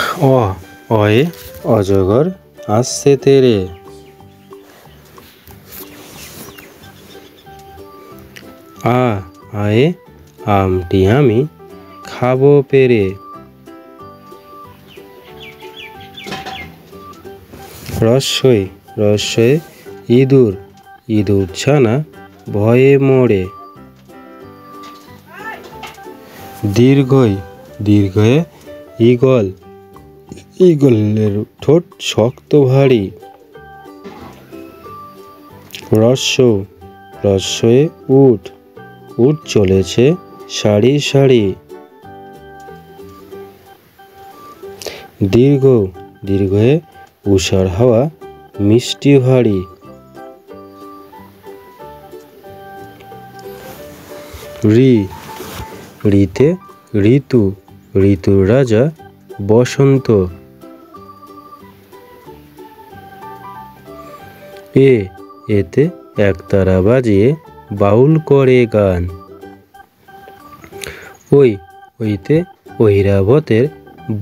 অ অয়ে অজগর আসছে তেরে। আ আয়ে আমটি আমি খাবো পেরে। রস্যই রস্যই ইঁদুর ইঁদুর ছানা ভয়ে মরে। দীর্ঘই দীর্ঘয়ে ঈগল ঈগলের ঠোঁট শক্ত ভারী। রস্য রস্যয়ে উট উট চলেছে সারি সারি। দীর্ঘ দীর্ঘয়ে উষার হাওয়া মিষ্টি ভারী। ঋ ঋতে ঋতু ঋতুর রাজা বসন্ত। এ এতে একতারা বাজিয়ে বাউল করে গান। ওই ওইতে ঐরাবতের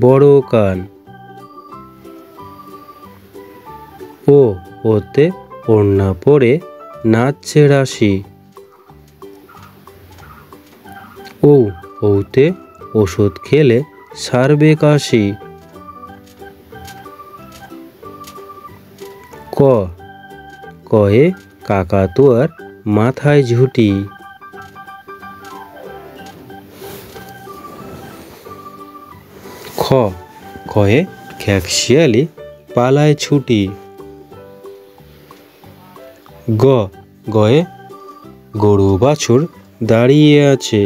বড় কান। ও ওতে ওড়না পরে নাচছে রাশি। ও ওতে ওষুধ খেলে সারবে কাশি। ক কয়ে কাকাতুয়ার মাথায় ঝুঁটি। খ খয়ে খ্যাকশিয়ালি পালায় ছুটি। গ গয়ে গরু বাছুর দাঁড়িয়ে আছে।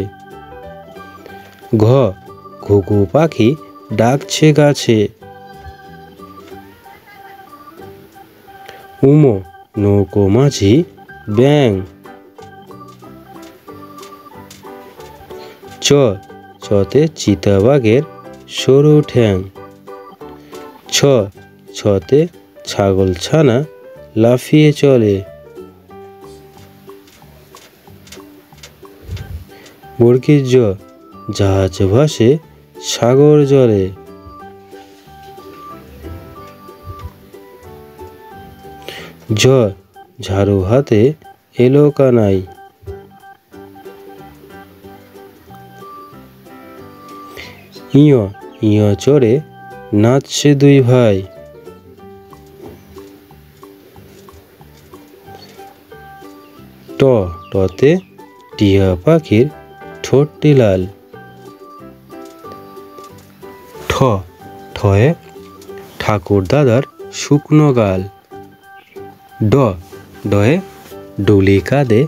ঘ ঘুঘু পাখি ডাকছে গাছে। উম নৌকো মাঝি ব্যাং। চ চতে চিতাবাঘের সরু ঠ্যাং। ছ ছতে ছাগল ছানা লাফিয়ে চলে। বর্গীর জ জাহাজ ভাসে সাগর জলে। ঝ ঝাড়ু হাতে এলো কানাই। ইয় ইয় চড়ে নাচছে দুই ভাই। ট টতে টিয়া পাখির ঠোঁটটি লাল। ঠ ঠয়ে ঠাকুর দাদার শুকনো গাল। ড ডয়ে ডুলি কাঁধে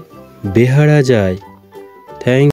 বেহারা যায়। থ্যাংক